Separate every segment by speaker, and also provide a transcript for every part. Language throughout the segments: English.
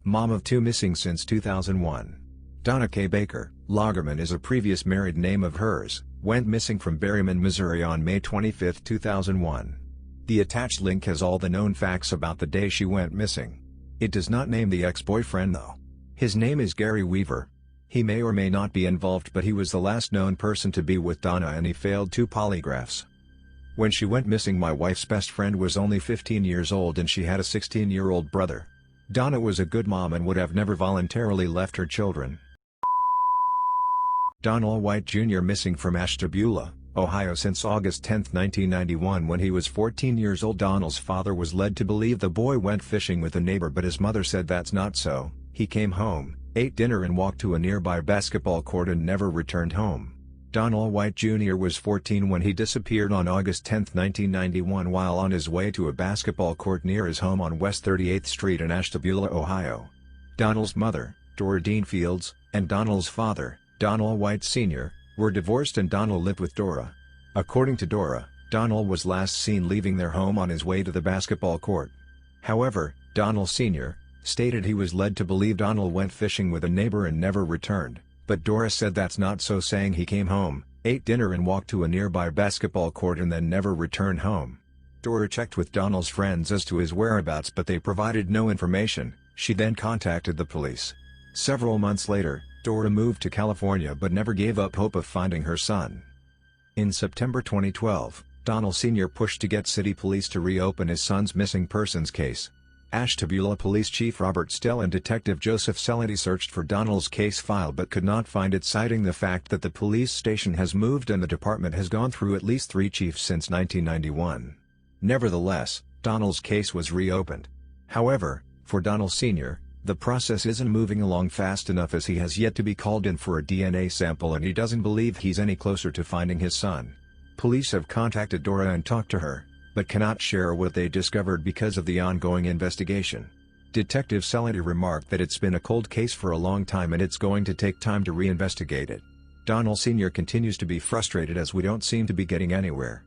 Speaker 1: Mom of two, missing since 2001. Donna K. Baker, Lagerman is a previous married name of hers, went missing from Berryman, Missouri on May 25, 2001. The attached link has all the known facts about the day she went missing. It does not name the ex-boyfriend though. His name is Gary Weaver. He may or may not be involved, but he was the last known person to be with Donna and he failed 2 polygraphs. When she went missing, my wife's best friend was only 15 years old and she had a 16-year-old brother. Donna was a good mom and would have never voluntarily left her children. Donald White Jr. missing from Ashtabula, Ohio since August 10, 1991. When he was 14 years old, Donald's father was led to believe the boy went fishing with a neighbor, but his mother said that's not so. He came home, ate dinner and walked to a nearby basketball court and never returned home. Donald White Jr. was 14 when he disappeared on August 10, 1991 while on his way to a basketball court near his home on West 38th Street in Ashtabula, Ohio. Donald's mother, Dora Dean Fields, and Donald's father, Donald White Sr., were divorced and Donald lived with Dora. According to Dora, Donald was last seen leaving their home on his way to the basketball court. However, Donald Sr. stated he was led to believe Donald went fishing with a neighbor and never returned, but Dora said that's not so, saying he came home, ate dinner and walked to a nearby basketball court and then never returned home. Dora checked with Donald's friends as to his whereabouts, but they provided no information. She then contacted the police. Several months later, Dora moved to California but never gave up hope of finding her son. In September 2012, Donald Sr. pushed to get city police to reopen his son's missing persons case. Ashtabula Police Chief Robert Stell and Detective Joseph Celenti searched for Donald's case file but could not find it, citing the fact that the police station has moved and the department has gone through at least 3 chiefs since 1991. Nevertheless, Donald's case was reopened. However, for Donald Sr., the process isn't moving along fast enough as he has yet to be called in for a DNA sample and he doesn't believe he's any closer to finding his son. Police have contacted Dora and talked to her, but cannot share what they discovered because of the ongoing investigation. Detective Celenti remarked that it's been a cold case for a long time and it's going to take time to reinvestigate it. Donald Sr. continues to be frustrated as we don't seem to be getting anywhere.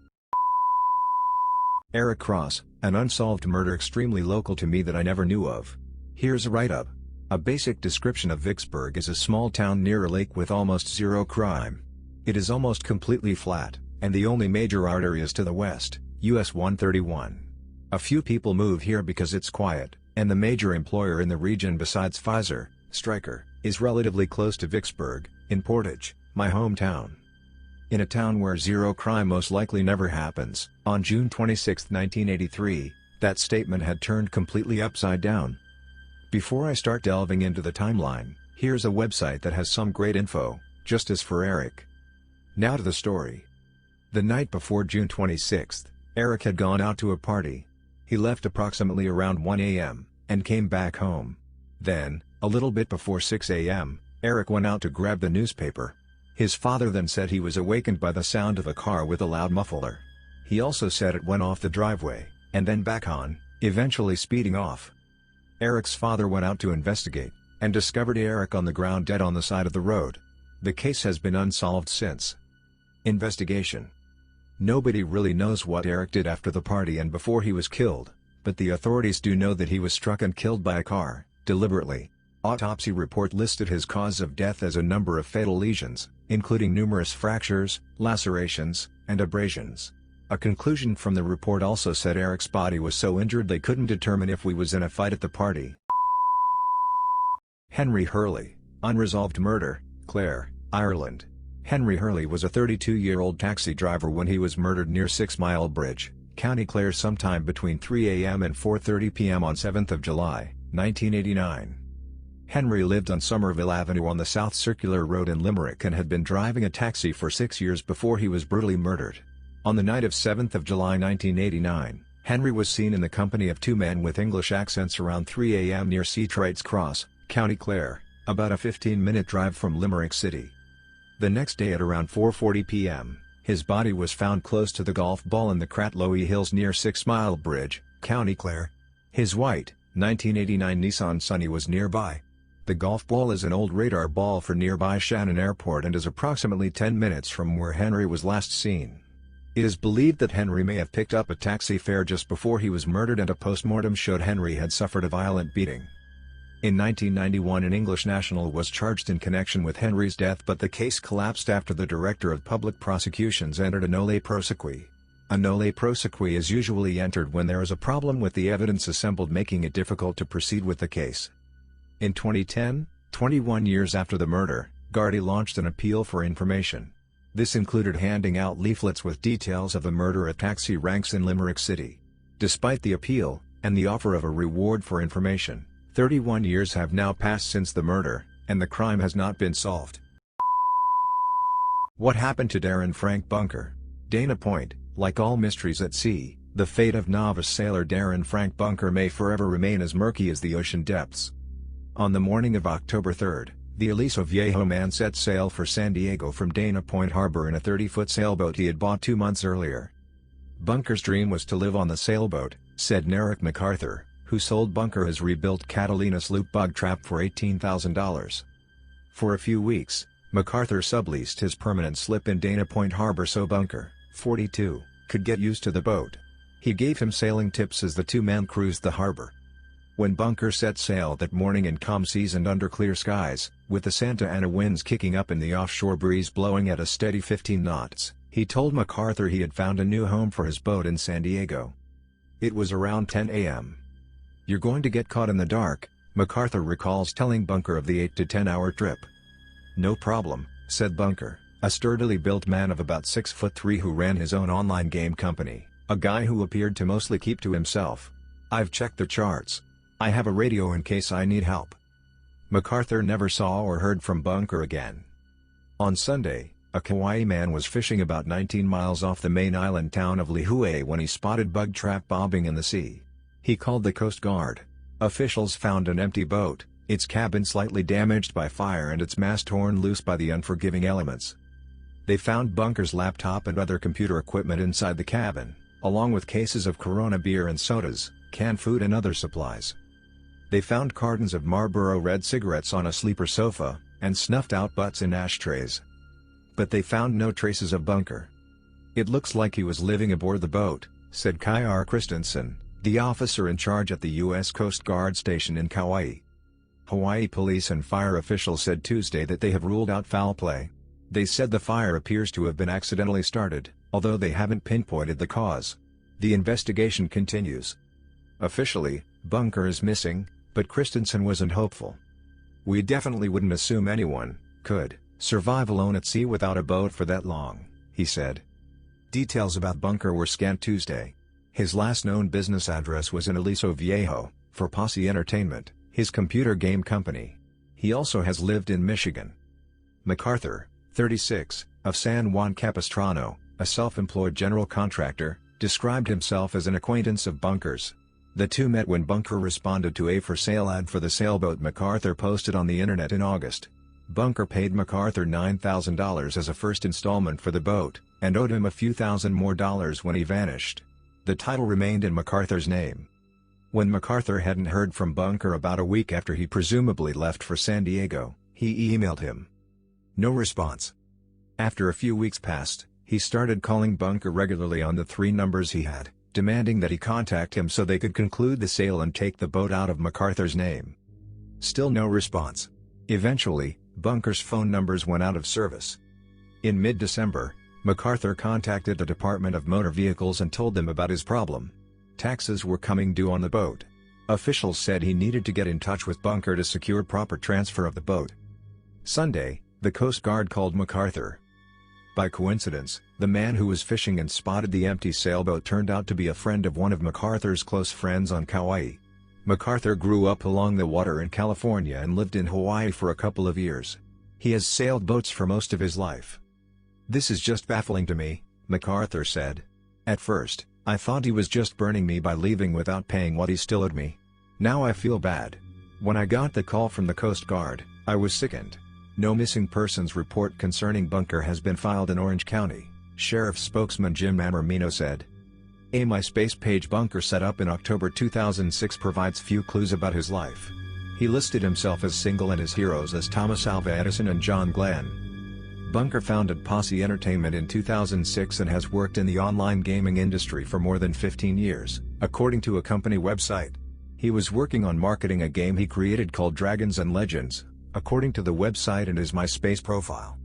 Speaker 1: Eric Cross, an unsolved murder extremely local to me that I never knew of. Here's a write-up. A basic description of Vicksburg is a small town near a lake with almost zero crime. It is almost completely flat, and the only major artery is to the west, US 131. A few people move here because it's quiet, and the major employer in the region besides Pfizer, Stryker, is relatively close to Vicksburg, in Portage, my hometown. In a town where zero crime most likely never happens, on June 26, 1983, that statement had turned completely upside down. Before I start delving into the timeline, here's a website that has some great info, just as for Eric. Now to the story. The night before June 26, Eric had gone out to a party. He left approximately around 1 a.m., and came back home. Then, a little bit before 6 a.m., Eric went out to grab the newspaper. His father then said he was awakened by the sound of a car with a loud muffler. He also said it went off the driveway, and then back on, eventually speeding off. Eric's father went out to investigate, and discovered Eric on the ground dead on the side of the road. The case has been unsolved since. Investigation. Nobody really knows what Eric did after the party and before he was killed, but the authorities do know that he was struck and killed by a car, deliberately. Autopsy report listed his cause of death as a number of fatal lesions, including numerous fractures, lacerations, and abrasions. A conclusion from the report also said Eric's body was so injured they couldn't determine if he was in a fight at the party. Henry Hurley, unresolved murder, Clare, Ireland. Henry Hurley was a 32-year-old taxi driver when he was murdered near 6 Mile Bridge, County Clare sometime between 3 a.m. and 4:30 p.m. on 7th of July, 1989. Henry lived on Somerville Avenue on the South Circular Road in Limerick and had been driving a taxi for 6 years before he was brutally murdered. On the night of 7th of July 1989, Henry was seen in the company of 2 men with English accents around 3 a.m. near Seatrites Cross, County Clare, about a 15-minute drive from Limerick City. The next day at around 4:40 p.m., his body was found close to the golf ball in the Cratloe Hills near 6 Mile Bridge, County Clare. His white, 1989 Nissan Sunny was nearby. The golf ball is an old radar ball for nearby Shannon Airport and is approximately 10 minutes from where Henry was last seen. It is believed that Henry may have picked up a taxi fare just before he was murdered, and a postmortem showed Henry had suffered a violent beating. In 1991 an English national was charged in connection with Henry's death, but the case collapsed after the Director of Public Prosecutions entered a nolle prosequi. A nolle prosequi is usually entered when there is a problem with the evidence assembled, making it difficult to proceed with the case. In 2010, 21 years after the murder, Gardaí launched an appeal for information. This included handing out leaflets with details of the murder at taxi ranks in Limerick City. Despite the appeal, and the offer of a reward for information, 31 years have now passed since the murder, and the crime has not been solved. What happened to Darren Frank Bunker? Dana Point, like all mysteries at sea, the fate of novice sailor Darren Frank Bunker may forever remain as murky as the ocean depths. On the morning of October 3, the Aliso Viejo man set sail for San Diego from Dana Point Harbor in a 30-foot sailboat he had bought 2 months earlier. Bunker's dream was to live on the sailboat, said Narek MacArthur, who sold Bunker his rebuilt Catalina sloop bug trap for $18,000. For a few weeks, MacArthur subleased his permanent slip in Dana Point Harbor so Bunker, 42, could get used to the boat. He gave him sailing tips as the two men cruised the harbor. When Bunker set sail that morning in calm seas and under clear skies, with the Santa Ana winds kicking up and the offshore breeze blowing at a steady 15 knots, he told MacArthur he had found a new home for his boat in San Diego. It was around 10 a.m. "You're going to get caught in the dark," MacArthur recalls telling Bunker of the 8 to 10 hour trip. "No problem," said Bunker, a sturdily built man of about 6'3" who ran his own online game company, a guy who appeared to mostly keep to himself. "I've checked the charts. I have a radio in case I need help." MacArthur never saw or heard from Bunker again. On Sunday, a Kauai man was fishing about 19 miles off the main island town of Lihue when he spotted bug trap bobbing in the sea. He called the Coast Guard. Officials found an empty boat, its cabin slightly damaged by fire and its mast torn loose by the unforgiving elements. They found Bunker's laptop and other computer equipment inside the cabin, along with cases of Corona beer and sodas, canned food and other supplies. They found cartons of Marlboro Red cigarettes on a sleeper sofa, and snuffed out butts in ashtrays. But they found no traces of Bunker. "It looks like he was living aboard the boat," said Kai R. Christensen, the officer in charge at the U.S. Coast Guard station in Kauai. Hawaii police and fire officials said Tuesday that they have ruled out foul play. They said the fire appears to have been accidentally started, although they haven't pinpointed the cause. The investigation continues. Officially, Bunker is missing, but Christensen wasn't hopeful. "We definitely wouldn't assume anyone could survive alone at sea without a boat for that long," he said. Details about Bunker were scant Tuesday. His last known business address was in Aliso Viejo, for Posse Entertainment, his computer game company. He also has lived in Michigan. MacArthur, 36, of San Juan Capistrano, a self-employed general contractor, described himself as an acquaintance of Bunker's. The two met when Bunker responded to a for-sale ad for the sailboat MacArthur posted on the internet in August. Bunker paid MacArthur $9,000 as a first installment for the boat, and owed him a few thousand more dollars when he vanished. The title remained in MacArthur's name. When MacArthur hadn't heard from Bunker about a week after he presumably left for San Diego, he emailed him. No response. After a few weeks passed, he started calling Bunker regularly on the 3 numbers he had, demanding that he contact him so they could conclude the sale and take the boat out of MacArthur's name. Still no response. Eventually, Bunker's phone numbers went out of service. In mid-December, MacArthur contacted the Department of Motor Vehicles and told them about his problem. Taxes were coming due on the boat. Officials said he needed to get in touch with Bunker to secure proper transfer of the boat. Sunday, the Coast Guard called MacArthur. By coincidence, the man who was fishing and spotted the empty sailboat turned out to be a friend of one of MacArthur's close friends on Kauai. MacArthur grew up along the water in California and lived in Hawaii for a couple of years. He has sailed boats for most of his life. "This is just baffling to me," MacArthur said. "At first, I thought he was just burning me by leaving without paying what he still owed me. Now I feel bad. When I got the call from the Coast Guard, I was sickened." No missing persons report concerning Bunker has been filed in Orange County, Sheriff spokesman Jim Amormino said. A MySpace page Bunker set up in October 2006 provides few clues about his life. He listed himself as single and his heroes as Thomas Alva Edison and John Glenn. Bunker founded Posse Entertainment in 2006 and has worked in the online gaming industry for more than 15 years, according to a company website. He was working on marketing a game he created called Dragons and Legends, according to the website and his MySpace profile.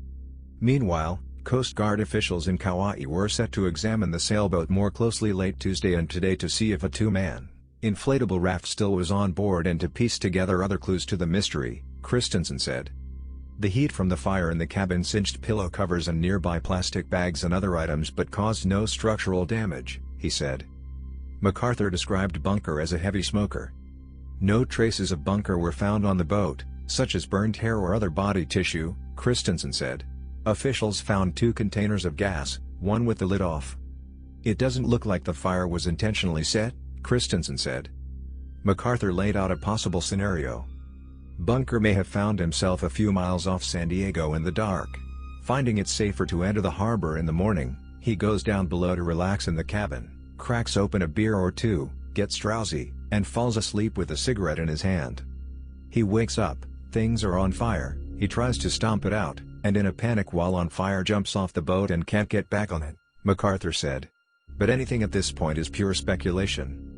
Speaker 1: Meanwhile, Coast Guard officials in Kauai were set to examine the sailboat more closely late Tuesday and today to see if a two-man inflatable raft still was on board and to piece together other clues to the mystery, Christensen said. The heat from the fire in the cabin singed pillow covers and nearby plastic bags and other items but caused no structural damage, he said. MacArthur described Bunker as a heavy smoker. No traces of Bunker were found on the boat, such as burned hair or other body tissue, Christensen said. Officials found 2 containers of gas, one with the lid off. It doesn't look like the fire was intentionally set, Christensen said. MacArthur laid out a possible scenario. Bunker may have found himself a few miles off San Diego in the dark. Finding it safer to enter the harbor in the morning, he goes down below to relax in the cabin, cracks open a beer or two, gets drowsy, and falls asleep with a cigarette in his hand. He wakes up, things are on fire, he tries to stomp it out, and in a panic while on fire jumps off the boat and can't get back on it, MacArthur said. But anything at this point is pure speculation.